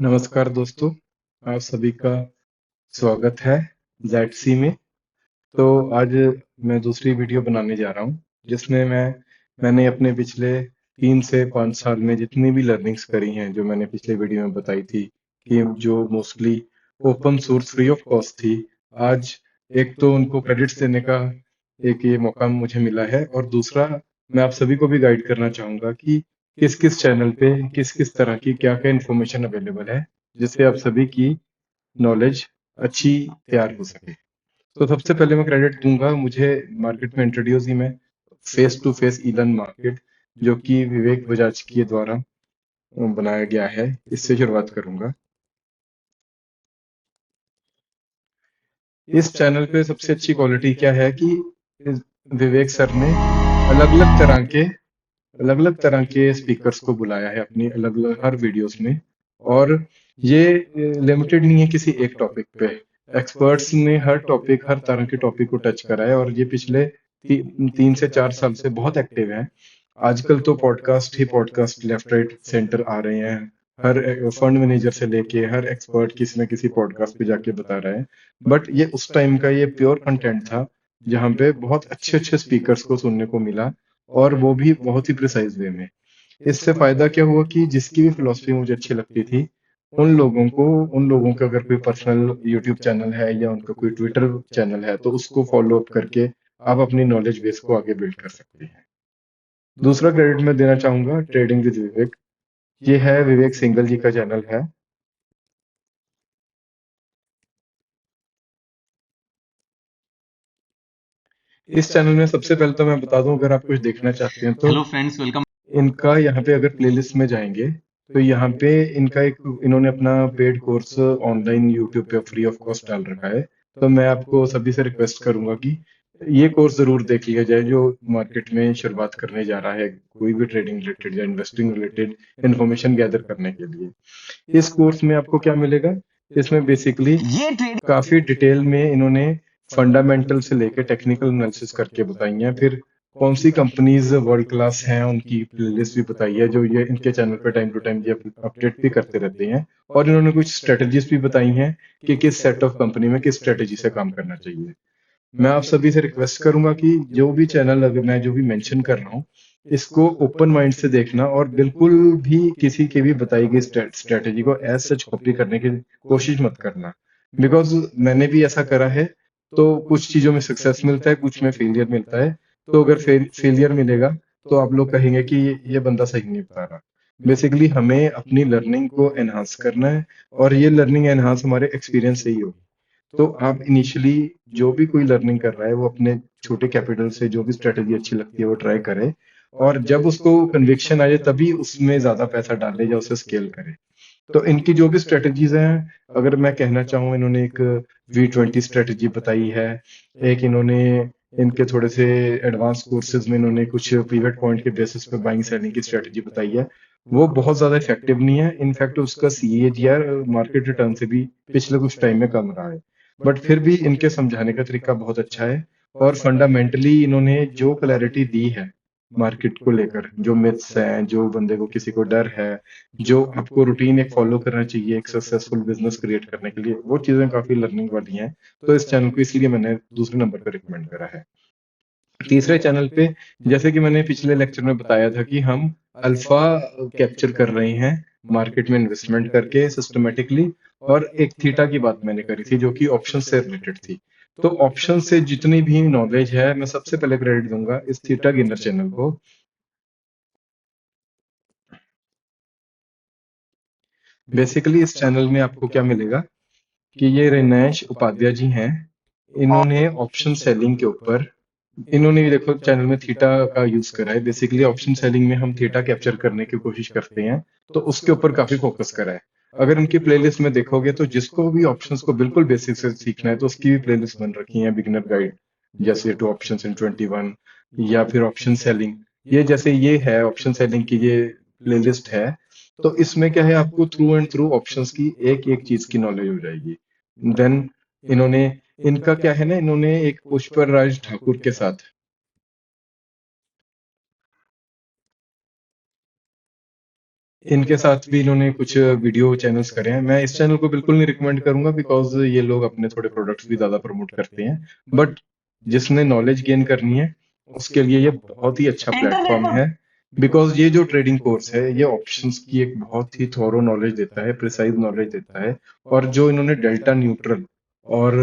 नमस्कार दोस्तों, आप सभी का स्वागत है ज़ेड-सी में। तो आज मैं दूसरी वीडियो बनाने जा रहा हूँ, जिसमें मैंने अपने पिछले 3 से 5 साल में जितनी भी लर्निंग्स करी हैं, जो मैंने पिछले वीडियो में बताई थी कि जो mostly open source free of cost थी, आज एक तो उनको क्रेडिट्स देने का एक ये मौका मुझे मिला है और दूसरा मैं आप सभी को भी गाइड करना चाहूँगा कि किस-किस चैनल पे किस-किस तरह की क्या-क्या इन्फॉर्मेशन अवेलेबल है, जिससे आप सभी की नॉलेज अच्छी तैयार हो सके। तो सबसे पहले मैं क्रेडिट दूँगा मुझे मार्केट में इंट्रोड्यूस ही मैं फेस टू फेस ई-लर्न मार्केट जो कि विवेक बजाज के द्वारा बनाया गया है, इससे शुरुआत करूँगा। इस चैनल पे सबसे अच्छी क्वालिटी क्या है कि इस विवेक सर ने अलग-अलग तरह के अलग-अलग तरह के स्पीकर्स को बुलाया है अपनी अलग-अलग हर वीडियोस में और ये लिमिटेड नहीं है किसी एक टॉपिक पे। एक्सपर्ट्स ने हर टॉपिक, हर तरह के टॉपिक को टच करा है और ये पिछले 3 से 4 साल से बहुत एक्टिव हैं। आजकल तो पॉडकास्ट ही पॉडकास्ट लेफ्ट, राइट, सेंटर आ रहे हैं। हर फंड मैनेजर से लेके हर एक्सपर्ट किसी न किसी पॉडकास्ट पे जाके बता रहा है। बट ये उस टाइम का ये प्योर कंटेंट था, जहाँ पे बहुत अच्छे-अच्छे स्पीकर्स को सुनने को मिला और वो भी बहुत ही प्रिसाइज वे में। इससे फायदा क्या हुआ कि जिसकी भी फिलॉसफी मुझे अच्छी लगती थी, उन लोगों का अगर कोई पर्सनल यूट्यूब चैनल है या उनका कोई ट्विटर चैनल है, तो उसको फॉलो अप करके आप अपनी नॉलेज बेस को आगे बिल्ड कर सकते हैं। दूसरा क्रेडिट मैं देना चाहूंगा ट्रेडिंग विद विवेक। ये है विवेक सिंघल जी का चैनल है। इस चैनल में सबसे पहले तो मैं बता दूं, अगर आप कुछ देखना चाहते हैं तो हेलो फ्रेंड्स, वेलकम। इनका यहाँ पे अगर प्लेलिस्ट में जाएंगे तो यहाँ पे इनका एक इन्होंने अपना पेड कोर्स ऑनलाइन यूट्यूब पे फ्री ऑफ कॉस्ट डाल रखा है। तो मैं आपको सभी से रिक्वेस्ट करूंगा कि ये कोर्स जरूर देख लिया जाए, जो मार्केट में शुरुआत करने जा रहा है कोई भी ट्रेडिंग रिलेटेड या इन्वेस्टिंग रिलेटेड इंफॉर्मेशन गैदर करने के लिए। इस कोर्स में आपको क्या मिलेगा? इसमें बेसिकली ये ट्रेड काफी डिटेल में इन्होंने फंडामेंटल से लेके टेक्निकल एनालिसिस करके बताई है। फिर कौन सी कंपनीज वर्ल्ड क्लास हैं उनकी प्लेलिस्ट भी बताई है, जो ये इनके चैनल पे टाइम टू टाइम ये अपडेट भी करते रहते हैं। और इन्होंने कुछ स्ट्रेटजीज भी बताई हैं कि किस सेट ऑफ कंपनी में किस स्ट्रेटजी से काम करना चाहिए। मैं आप सभी से रिक्वेस्ट करूंगा कि जो भी चैनल अगर मैं जो भी मेंशन कर रहा हूँ, इसको ओपन माइंड से देखना और बिल्कुल भी किसी के भी बताई गई स्ट्रेटजी को एज सच कॉपी करने की कोशिश मत करना। बिकॉज मैंने भी ऐसा करा है। तो कुछ चीजों में सक्सेस मिलता है, कुछ में फेलियर मिलता है। तो अगर फेलियर मिलेगा तो आप लोग कहेंगे कि ये बंदा सही नहीं बता रहा। बेसिकली हमें अपनी लर्निंग को एनहांस करना है और ये लर्निंग एनहांस हमारे एक्सपीरियंस से ही होगी। तो आप इनिशियली जो भी कोई लर्निंग कर रहा है वो अपने छोटे कैपिटल से जो भी स्ट्रेटेजी अच्छी लगती है वो ट्राई करे और जब उसको कन्विक्शन आ जाए तभी उसमें ज्यादा पैसा डाले या उसे स्केल करे। तो इनकी जो भी स्ट्रेटजीज हैं, अगर मैं कहना चाहूँ, इन्होंने एक V20 स्ट्रेटजी बताई है। एक इन्होंने इनके थोड़े से एडवांस कोर्सेज में इन्होंने कुछ पिवट पॉइंट के बेसिस पे बाइंग सेलिंग की स्ट्रेटजी बताई है। वो बहुत ज्यादा इफेक्टिव नहीं है, इनफैक्ट उसका CAGR मार्केट रिटर्न से भी पिछले कुछ टाइम में कम रहा है। बट फिर भी इनके समझाने का तरीका बहुत अच्छा है और फंडामेंटली इन्होंने जो क्लैरिटी दी है मार्केट को लेकर, जो मिथ्स हैं, जो बंदे को किसी को डर है, जो आपको रूटीन एक फॉलो करना चाहिए एक सक्सेसफुल बिजनेस क्रिएट करने के लिए, वो चीजें काफी लर्निंग वाली हैं। तो इस चैनल को इसलिए मैंने दूसरे नंबर पर रिकमेंड करा है। तीसरे चैनल पे, जैसे कि मैंने पिछले लेक्चर में बताया था कि हम अल्फा कैप्चर कर रहे हैं मार्केट में इन्वेस्टमेंट करके सिस्टमेटिकली। और एक थीटा की बात मैंने करी थी जो कि ऑप्शन से रिलेटेड थी। तो ऑप्शन से जितनी भी नॉलेज है मैं सबसे पहले क्रेडिट दूंगा इस थीटा गिनर चैनल को। बेसिकली इस चैनल में आपको क्या मिलेगा कि ये रिनेश उपाध्याय जी हैं। इन्होंने ऑप्शन सेलिंग के ऊपर, इन्होंने भी देखो चैनल में थीटा का यूज करा है। बेसिकली ऑप्शन सेलिंग में हम थीटा कैप्चर करने की कोशिश करते हैं, तो उसके ऊपर काफी फोकस करा है। अगर इनकी प्लेलिस्ट में देखोगे तो जिसको भी ऑप्शंस को बिल्कुल बेसिक से सीखना है तो उसकी भी प्लेलिस्ट बन रखी है, बिगिनर गाइड जैसे टू ऑप्शंस इन 21, या फिर ऑप्शन सेलिंग। ये जैसे ये है ऑप्शन सेलिंग की ये प्लेलिस्ट है। तो इसमें क्या है, आपको थ्रू एंड थ्रू ऑप्शंस की एक एक चीज की नॉलेज हो जाएगी। देन इन्होंने, इनका क्या है ना, इन्होंने एक पुष्पर राज ठाकुर के साथ इनके साथ भी इन्होंने कुछ वीडियो चैनल्स करे हैं। मैं इस चैनल को बिल्कुल नहीं रिकमेंड करूंगा बिकॉज ये लोग अपने थोड़े प्रोडक्ट्स भी ज़्यादा प्रमोट करते हैं। बट जिसने नॉलेज गेन करनी है उसके लिए ये बहुत ही अच्छा प्लेटफॉर्म है। बिकॉज ये जो ट्रेडिंग कोर्स है ये ऑप्शंस की एक बहुत ही थोरो नॉलेज देता है, प्रिसाइज नॉलेज देता है। और जो इन्होंने डेल्टा न्यूट्रल और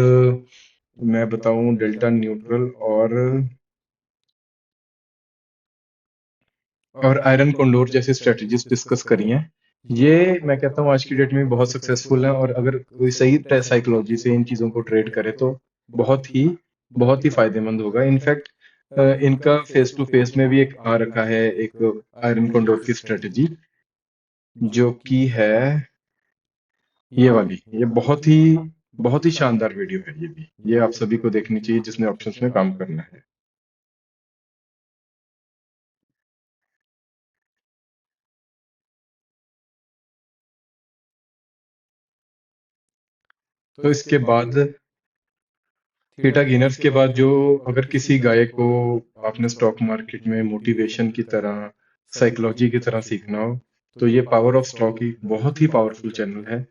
मैं बताऊं डेल्टा न्यूट्रल और आयरन कोंडोर जैसी स्ट्रेटजीज डिस्कस करी हैं, ये मैं कहता हूँ आज की डेट में बहुत सक्सेसफुल है। और अगर कोई सही साइकोलॉजी से इन चीज़ों को ट्रेड करे तो बहुत ही फायदेमंद होगा। इनफैक्ट इनका फेस टू फेस में भी एक आ रखा है, एक आयरन कोंडोर की स्ट्रेटजी जो कि है ये वाली। ये बहुत ही शानदार वीडियो है। ये भी ये आप सभी को देखनी चाहिए जिसने ऑप्शंस में काम करना है। तो इसके बाद थीटा गेनर्स के बाद जो अगर किसी गाय को आपने स्टॉक मार्केट में मोटिवेशन की तरह, साइकोलॉजी की तरह सीखना हो तो ये पावर ऑफ स्टॉक ही बहुत ही पावरफुल चैनल है।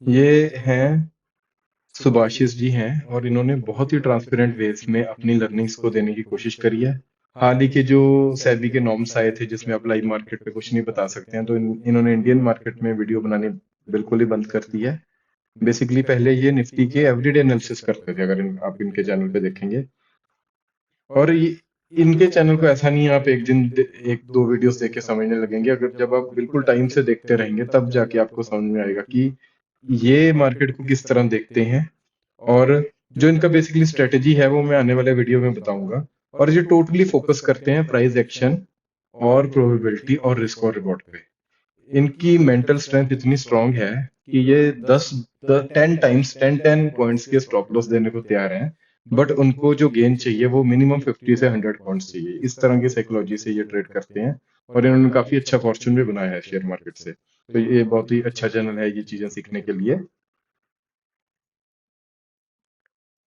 ये हैं सुभाषिस जी हैं और इन्होंने बहुत ही ट्रांसपेरेंट वेज में अपनी लर्निंग्स को देने की कोशिश करी है। हाल ही के जो सेबी के नॉर्म्स आए थे जिसमें आप लाइव मार्केट पे कुछ नहीं बता सकते हैं, तो इन्होंने इंडियन मार्केट में वीडियो बनाने बिल्कुल ही बंद कर दी है। बेसिकली पहले ये निफ्टी के एवरीडे एनालिसिस करते थे, अगर आप इनके चैनल पे देखेंगे। और इनके चैनल को ऐसा नहीं है आप एक दिन एक दो वीडियोस देख के समझने लगेंगे। अगर जब आप बिल्कुल टाइम से देखते रहेंगे तब जाके आपको समझ में आएगा कि ये मार्केट को किस तरह देखते हैं। और जो इनका बेसिकली स्ट्रेटेजी है वो मैं आने वाले वीडियो में बताऊंगा। और ये टोटली फोकस करते हैं प्राइस एक्शन और प्रोबेबिलिटी और रिस्क और रिवॉर्ड पे। इनकी मेंटल स्ट्रेंथ इतनी स्ट्रांग है कि ये 10 टेन पॉइंट्स के स्टॉप लॉस देने को तैयार हैं। बट उनको जो गेन चाहिए वो मिनिमम 50 से 100 पॉइंट्स चाहिए। इस तरह की साइकोलॉजी से ये ट्रेड करते हैं और इन्होंने काफी अच्छा फॉर्चून भी बनाया है शेयर मार्केट से। तो ये बहुत ही अच्छा चैनल है ये चीजें सीखने के लिए।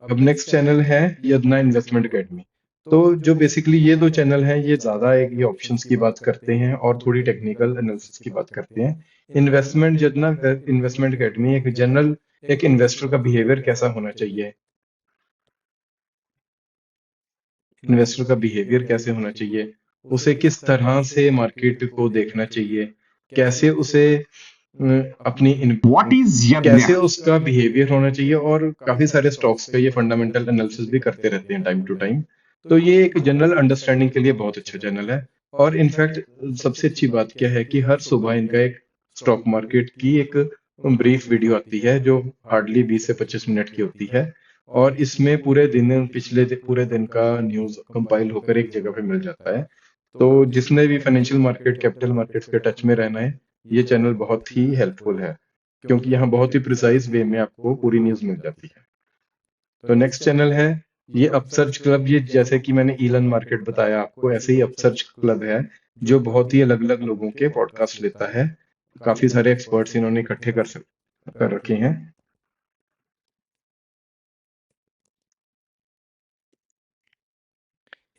अब नेक्स्ट चैनल है यदना इन्वेस्टमेंट एकेडमी। तो जो बेसिकली ये दो चैनल हैं ये ज्यादा एक ये ऑप्शंस की बात करते हैं और थोड़ी टेक्निकल एनालिसिस की बात करते हैं। इन्वेस्टमेंट यदना इन्वेस्टमेंट एकेडमी एक जनरल एक इन्वेस्टर का बिहेवियर कैसा होना चाहिए, इन्वेस्टर का बिहेवियर कैसे होना चाहिए, उसे किस तरह से मार्केट को देखना चाहिए, कैसे उसे अपनी What is कैसे Yadnya? उसका बिहेवियर होना चाहिए। और काफी सारे स्टॉक्स का ये फंडामेंटल एनालिसिस भी करते रहते हैं टाइम टू टाइम। तो ये एक जनरल अंडरस्टैंडिंग के लिए बहुत अच्छा चैनल है। और इनफैक्ट सबसे अच्छी बात क्या है कि हर सुबह इनका एक स्टॉक मार्केट की एक ब्रीफ वीडियो आती है जो हार्डली 20 से 25 मिनट की होती है। और इसमें पूरे दिन का न्यूज कंपाइल होकर एक जगह पे मिल जाता है। तो जिसने भी फाइनेंशियल मार्केट कैपिटल मार्केट्स के टच में रहना है ये चैनल बहुत ही हेल्पफुल है क्योंकि यहाँ बहुत ही प्रिसाइज वे में आपको पूरी न्यूज मिल जाती है। तो नेक्स्ट चैनल है ये अपसर्च क्लब। ये जैसे कि मैंने ईलन मार्केट बताया आपको ऐसे ही अपसर्च क्लब है जो बहुत ही अलग अलग लोगों के पॉडकास्ट लेता है। काफी सारे एक्सपर्ट्स इन्होंने इकट्ठे कर रखे हैं।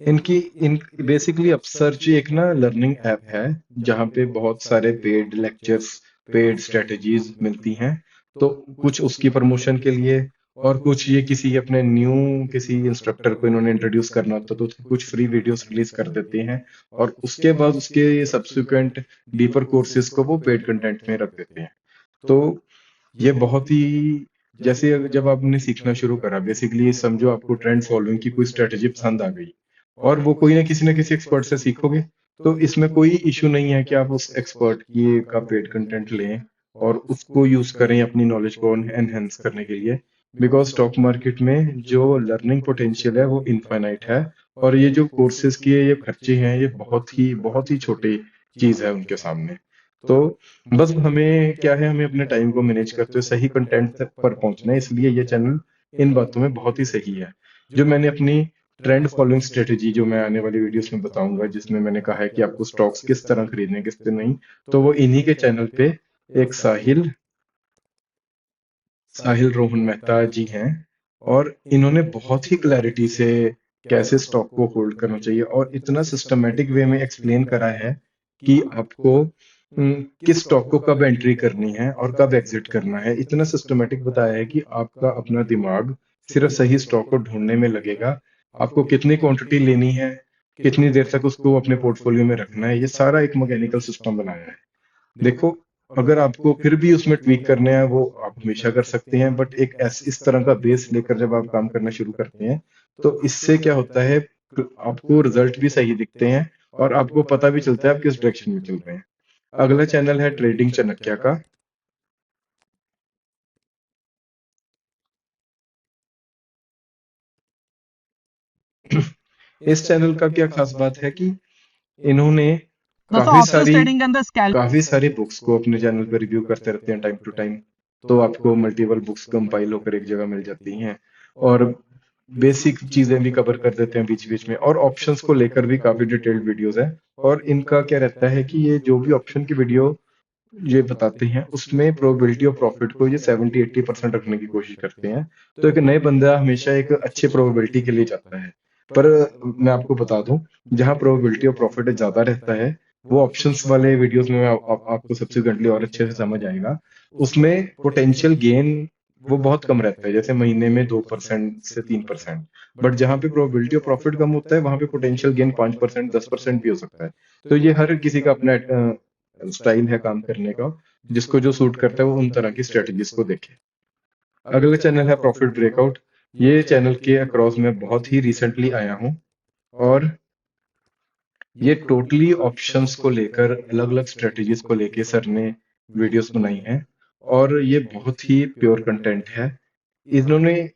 इनकी इन बेसिकली अपसर्च एक ना लर्निंग ऐप है जहाँ पे बहुत सारे पेड लेक्चर्स, पेड स्ट्रेटजीज मिलती हैं। तो कुछ उसकी प्रमोशन के लिए और कुछ ये किसी अपने न्यू किसी इंस्ट्रक्टर को इन्होंने इंट्रोड्यूस करना होता तो कुछ फ्री वीडियोस रिलीज कर देते हैं। और उसके बाद उसके सब्सिक्वेंट डीपर कोर्सेज को वो पेड कंटेंट में रख देते हैं। तो ये बहुत ही जैसे जब आपने सीखना शुरू करा बेसिकली समझो आपको ट्रेंड फॉलोइंग की कोई स्ट्रेटजी पसंद आ गई और वो कोई ना किसी एक्सपर्ट से सीखोगे तो इसमें कोई इशू नहीं है कि आप उस एक्सपर्ट की का पेड कंटेंट लें और उसको यूज करें अपनी नॉलेज को एनहेंस करने के लिए। बिकॉज स्टॉक मार्केट में जो लर्निंग पोटेंशियल है वो इनफाइनाइट है। और ये जो कोर्सेज की ये खर्चे हैं ये बहुत ही छोटी चीज है उनके सामने। तो बस हमें क्या है हमें अपने टाइम को मैनेज करते हुए सही कंटेंट तक पर पहुंचना है, इसलिए ये चैनल इन बातों में बहुत ही सही है। जो मैंने अपनी ट्रेंड फॉलोइंग स्ट्रेटेजी जो मैं आने वाली वीडियोस में बताऊंगा जिसमें मैंने कहा है कि आपको स्टॉक्स किस तरह खरीदने किस तरह नहीं, तो वो इन्हीं के चैनल पे एक साहिल रोहन मेहता जी हैं। और इन्होंने बहुत ही क्लैरिटी से कैसे स्टॉक को होल्ड करना चाहिए, और इतना सिस्टमेटिक वे में एक्सप्लेन करा है कि आपको किस स्टॉक को कब एंट्री करनी है और कब एग्जिट करना है। इतना सिस्टमेटिक बताया है कि आपका अपना दिमाग सिर्फ सही स्टॉक को ढूंढने में लगेगा। आपको कितनी क्वांटिटी लेनी है, कितनी देर तक उसको अपने पोर्टफोलियो में रखना है, ये सारा एक मैकेनिकल सिस्टम बनाया है। देखो, अगर आपको फिर भी उसमें ट्वीक करने हैं वो आप हमेशा कर सकते हैं, बट एक इस तरह का बेस लेकर जब आप काम करना शुरू करते हैं तो इससे क्या होता है, आपको रिजल्ट भी सही दिखते हैं और आपको पता भी चलता है आप किस डायरेक्शन में चल रहे हैं। अगला चैनल है ट्रेडिंग चाणक्य का। इस चैनल का क्या खास बात है कि इन्होंने दोस्तों काफी ऑप्शंस सारी ट्रेडिंग के अंदर स्कैल्प काफी सारी बुक्स को अपने चैनल पर रिव्यू करते रहते हैं टाइम टू टाइम। तो आपको मल्टीपल बुक्स कंपाइल होकर एक जगह मिल जाती हैं, और बेसिक चीजें भी कवर कर देते हैं बीच बीच में, और ऑप्शंस को लेकर भी काफी डिटेल्ड वीडियोस हैं। और इनका क्या रहता है कि ये जो भी ऑप्शन की वीडियो ये बताते हैं उसमें प्रोबेबिलिटी ऑफ प्रॉफिट को ये 70-80% रखने की कोशिश करते हैं। तो एक नए बंदा हमेशा एक अच्छे प्रोबेबिलिटी के लिए जाता है। पर मैं आपको बता दूं, जहां प्रोबेबिलिटी ऑफ प्रॉफिट ज्यादा रहता है वो ऑप्शंस वाले वीडियोस में आपको सब्सिक्वेंटली और अच्छे से समझ आएगा। उसमें पोटेंशियल गेन वो बहुत कम रहता है, जैसे महीने में 2% से 3%। बट जहां पे प्रोबेबिलिटी ऑफ प्रॉफिट कम होता है वहां पे पोटेंशियल गेन 5%, 10% भी हो सकता है। तो ये हर किसी का अपना स्टाइल है काम करने का, जिसको जो सूट करता है वो उन तरह की स्ट्रेटजीज को देखे। अगला चैनल है प्रॉफिट ब्रेकआउट। ये चैनल के अक्रॉस में बहुत ही रिसेंटली आया हूँ, और ये टोटली ऑप्शंस को लेकर अलग अलग स्ट्रेटजीज को लेके सर ने वीडियोस बनाई हैं, और ये बहुत ही प्योर कंटेंट है। इन्होंने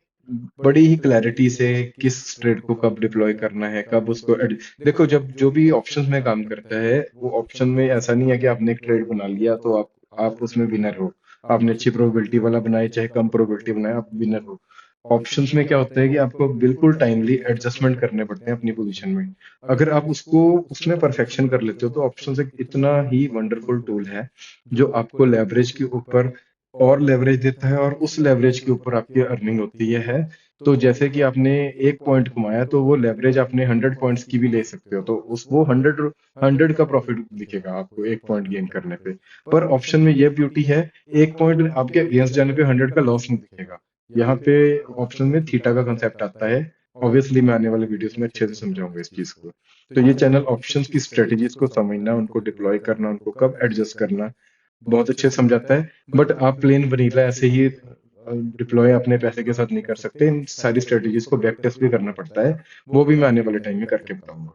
बड़ी ही क्लैरिटी से किस ट्रेड को कब डिप्लॉय करना है, कब उसको देखो, जब जो भी ऑप्शंस में काम करता है वो ऑप्शन में ऐसा नहीं है कि आपने एक ट्रेड बना लिया तो आप उसमें विनर हो। आपने अच्छी प्रोबेबिलिटी वाला बनाए चाहे कम प्रोबेबिलिटी बनाए, आप विनर हो। ऑप्शंस में क्या होता है कि आपको बिल्कुल टाइमली एडजस्टमेंट करने पड़ते हैं अपनी पोजीशन में। अगर आप उसको उसमें परफेक्शन कर लेते हो तो ऑप्शंस एक इतना ही वंडरफुल टूल है जो आपको लेवरेज के ऊपर और लेवरेज देता है, और उस लेवरेज के ऊपर आपकी अर्निंग होती है। तो जैसे कि आपने एक पॉइंट कमाया तो वो लेवरेज आपने 100 पॉइंट्स की भी ले सकते हो, तो उस वो 100 का प्रॉफिट दिखेगा आपको एक पॉइंट गेन करने पे। पर ऑप्शन में ये ब्यूटी है, एक पॉइंट आपके अगेंस्ट जाने पे 100 का लॉस नहीं दिखेगा। यहाँ पे ऑप्शन में थीटा का कंसेप्ट आता है। ऑब्वियसली मैं आने वाले वीडियोस में अच्छे से समझाऊंगा इस चीज को। तो ये चैनल ऑप्शंस की स्ट्रेटेजीज को समझना, उनको डिप्लॉय करना, उनको कब एडजस्ट करना बहुत अच्छे से समझाता है। बट आप प्लेन वनीला ऐसे ही डिप्लॉय अपने पैसे के साथ नहीं कर सकते, इन सारी स्ट्रेटेजीज को बैक टेस्ट भी करना पड़ता है। वो भी मैं आने वाले टाइम में करके बताऊंगा।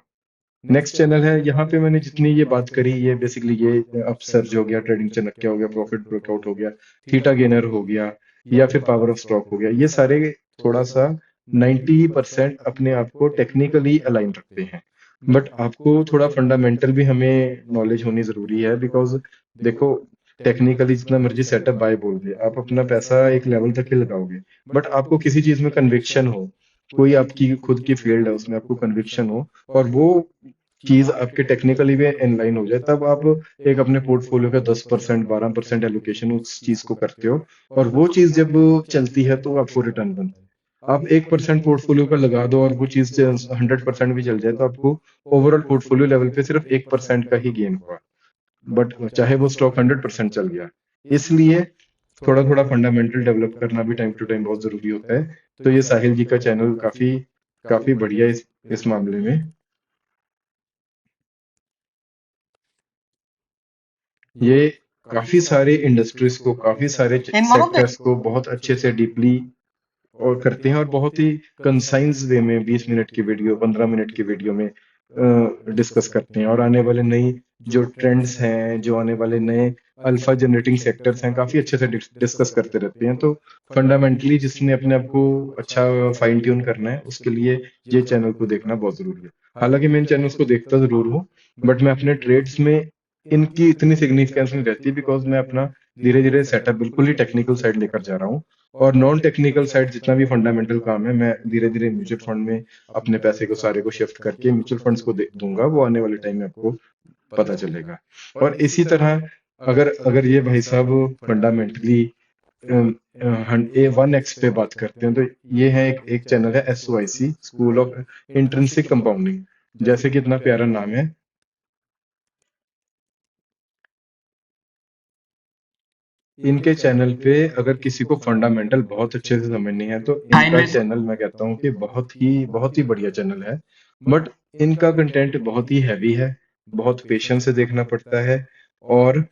नेक्स्ट चैनल है, यहाँ पे मैंने जितनी ये बात करी ये बेसिकली ये अपसर्ज हो गया, ट्रेडिंग चाणक्य हो गया, प्रॉफिट ब्रेकआउट हो गया, थीटा गेनर हो गया, या फिर पावर ऑफ स्टॉक हो गया, ये सारे थोड़ा सा 90% अपने आप को टेक्निकली अलाइन रखते हैं। बट आपको थोड़ा फंडामेंटल भी हमें नॉलेज होनी जरूरी है, बिकॉज देखो, टेक्निकली जितना मर्जी सेटअप बाय बोल दे, आप अपना पैसा एक लेवल तक ही लगाओगे। बट आपको किसी चीज में कन्विक्शन हो, कोई आपकी खुद की फील्ड है उसमें आपको कन्विक्शन हो, और वो चीज आपके टेक्निकली भी इनलाइन हो जाए, तब आप एक अपने पोर्टफोलियो का 10%, 12% एलोकेशन उस चीज को करते हो, और वो चीज जब चलती है तो आपको रिटर्न बनता है। आप 1% पोर्टफोलियो का लगा दो और वो चीज 100% भी चल जाए तो आपको ओवरऑल पोर्टफोलियो लेवल पे सिर्फ 1% का ही गेन हुआ, बट चाहे वो स्टॉक 100% चल गया। इसलिए थोड़ा थोड़ा फंडामेंटल डेवलप करना भी टाइम टू टाइम बहुत जरूरी होता है। तो ये साहिल जी का चैनल काफी काफी बढ़िया है इस मामले में। ये काफी सारे इंडस्ट्रीज को, काफी सारे in one of the sectors को बहुत अच्छे से डीपली और करते हैं, और बहुत ही कंसाइज वे में 20 मिनट की वीडियो, 15 मिनट की वीडियो में डिस्कस करते हैं। और आने वाले नई जो ट्रेंड्स हैं, जो आने वाले नए अल्फा जनरेटिंग सेक्टर्स हैं, काफी अच्छे से डिस्कस करते रहते हैं। तो फंडामेंटली जिसने अपने आप को अच्छा फाइन ट्यून करना है उसके लिए ये चैनल को देखना बहुत जरूरी है। हालांकि मैं इन चैनल्स को देखता जरूर हूँ, बट मैं अपने ट्रेड्स में इनकी इतनी सिग्निफिकेंस नहीं रहती, बिकॉज मैं अपना धीरे धीरे सेटअप बिल्कुल ही टेक्निकल साइड लेकर जा रहा हूँ। और नॉन टेक्निकल साइड जितना भी फंडामेंटल काम है मैं धीरे धीरे म्यूचुअल फंड में अपने पैसे को सारे को शिफ्ट करके म्यूचुअल फंड्स को दे दूंगा, वो आने वाले टाइम में आपको पता चलेगा। और इसी तरह अगर अगर ये भाई साहब फंडामेंटली A1X पे बात करते हैं तो ये है एक चैनल है SOIC, school of intrinsic compounding. जैसे कि इतना प्यारा नाम है। इनके चैनल पे अगर किसी को फंडामेंटल बहुत अच्छे से समझनी है तो हाँ इनका इनमें चैनल मैं कहता हूँ कि बहुत ही बढ़िया चैनल है। बट इनका कंटेंट बहुत ही हैवी है, बहुत पेशेंस से देखना पड़ता है। और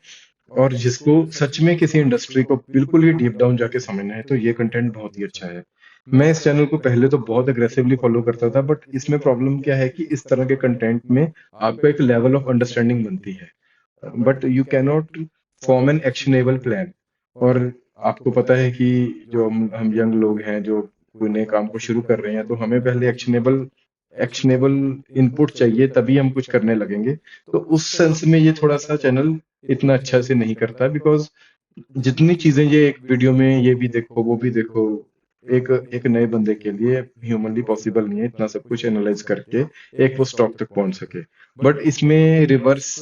और जिसको सच में किसी इंडस्ट्री को बिल्कुल ही डीप डाउन जाके समझना है तो ये कंटेंट बहुत ही अच्छा है। मैं इस चैनल को पहले तो बहुत अग्रेसिवली फॉलो करता था, बट इसमें प्रॉब्लम क्या है कि इस तरह के कंटेंट में आपको एक लेवल ऑफ अंडरस्टैंडिंग बनती है, but you cannot form an actionable plan. और आपको पता है कि जो हम यंग लोग हैं जो कोई नए काम को शुरू कर रहे हैं तो हमें पहले एक्शनेबल एक्शनेबल इनपुट चाहिए, तभी हम कुछ करने लगेंगे। तो उस सेंस में ये थोड़ा सा चैनल इतना अच्छा से नहीं करता, बिकॉज जितनी चीजें ये एक वीडियो में ये भी देखो वो भी देखो, एक एक नए बंदे के लिए ह्यूमनली पॉसिबल नहीं है इतना सब कुछ एनालाइज करके एक वो स्टॉक तक पहुंच सके। बट इसमें रिवर्स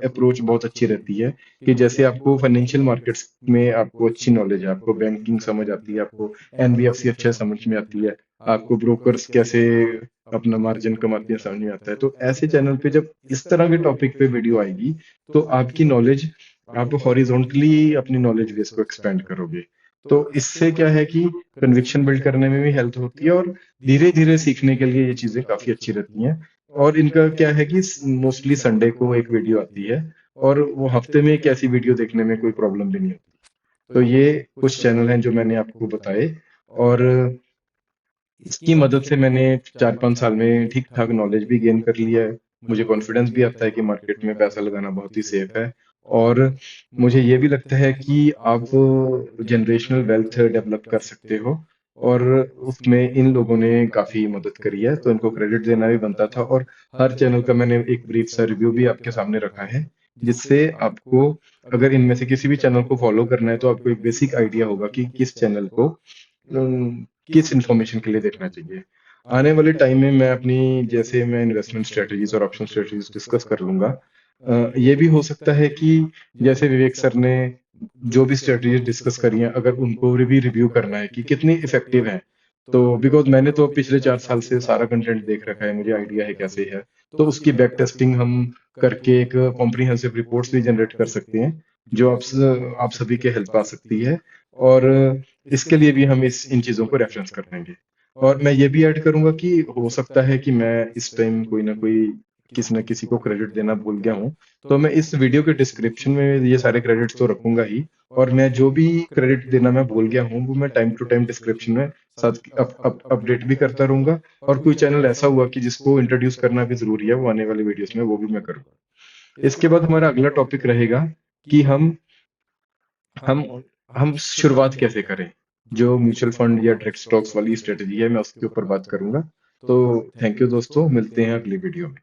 अप्रोच बहुत अच्छी रहती है कि जैसे आपको फाइनेंशियल मार्केट्स में आपको अच्छी नॉलेज है, आपको बैंकिंग समझ आती है, आपको एनबीएफसी अच्छे से समझ में आती है, आपको ब्रोकर्स कैसे अपना मार्जिन कमाती है समझ में आता है, तो ऐसे चैनल पे जब इस तरह के टॉपिक पे वीडियो आएगी तो आपकी नॉलेज, आप हॉरिजॉन्टली अपनी नॉलेज बेस को एक्सपेंड करोगे। तो इससे क्या है कि कन्विक्शन बिल्ड करने में भी हेल्प होती है और धीरे धीरे सीखने के लिए ये चीजें काफी अच्छी रहती हैं। और इनका क्या है कि मोस्टली संडे को एक वीडियो आती है और वो हफ्ते में एक ऐसी वीडियो देखने में कोई प्रॉब्लम भी नहीं होती। तो ये कुछ चैनल हैं जो मैंने आपको बताए। और इसकी मदद से मैंने 4-5 साल में ठीक ठाक नॉलेज भी गेन कर लिया है। मुझे कॉन्फिडेंस भी आता है कि मार्केट में पैसा लगाना बहुत ही सेफ है। और मुझे ये भी लगता है कि आप जनरेशनल वेल्थ डेवलप कर सकते हो, और उसमें इन लोगों ने काफी मदद करी है तो इनको क्रेडिट देना भी बनता था। और हर चैनल का मैंने एक ब्रीफ सा रिव्यू भी आपके सामने रखा है, जिससे आपको अगर इनमें से किसी भी चैनल को फॉलो करना है तो आपको एक बेसिक आइडिया होगा कि किस चैनल को किस इंफॉर्मेशन के लिए देखना चाहिए। आने वाले टाइम में मैं अपनी, जैसे मैं इन्वेस्टमेंट स्ट्रेटजीज और ऑप्शन स्ट्रेटजीज डिस्कस कर लूंगा, ये भी हो सकता है कि जैसे विवेक सर ने जो भी स्ट्रेटजीज डिस्कस करी हैं अगर उनको भी रिव्यू करना है कि कितनी इफेक्टिव है, तो बिकॉज मैंने तो पिछले 4 साल से सारा कंटेंट देख रखा है, मुझे आइडिया है कैसे है, तो उसकी बैक टेस्टिंग हम करके एक कॉम्प्रिहेंसिव रिपोर्ट्स भी जनरेट कर सकते हैं जो आप सभी के हेल्प आ सकती है। और इसके लिए भी हम इस इन चीज़ों को रेफरेंस कर लेंगे। और मैं ये भी ऐड करूंगा कि हो सकता है कि मैं इस टाइम कोई ना कोई किसी न किसी को क्रेडिट देना भूल गया हूँ, तो मैं इस वीडियो के डिस्क्रिप्शन में ये सारे क्रेडिट्स तो रखूंगा ही। और मैं जो भी क्रेडिट देना मैं भूल गया हूँ वो मैं टाइम टू टाइम डिस्क्रिप्शन में साथ अपडेट भी करता रहूंगा। और कोई चैनल ऐसा हुआ कि जिसको इंट्रोड्यूस करना भी जरूरी है वो आने वाली वीडियोस में वो भी मैं करूंगा। इसके बाद हमारा अगला टॉपिक रहेगा कि हम हम शुरुआत कैसे करें। जो म्यूचुअल फंड या डायरेक्ट स्टॉक्स वाली स्ट्रेटजी है मैं उसके ऊपर बात करूंगा। तो थैंक यू दोस्तों, मिलते हैं अगली वीडियो में।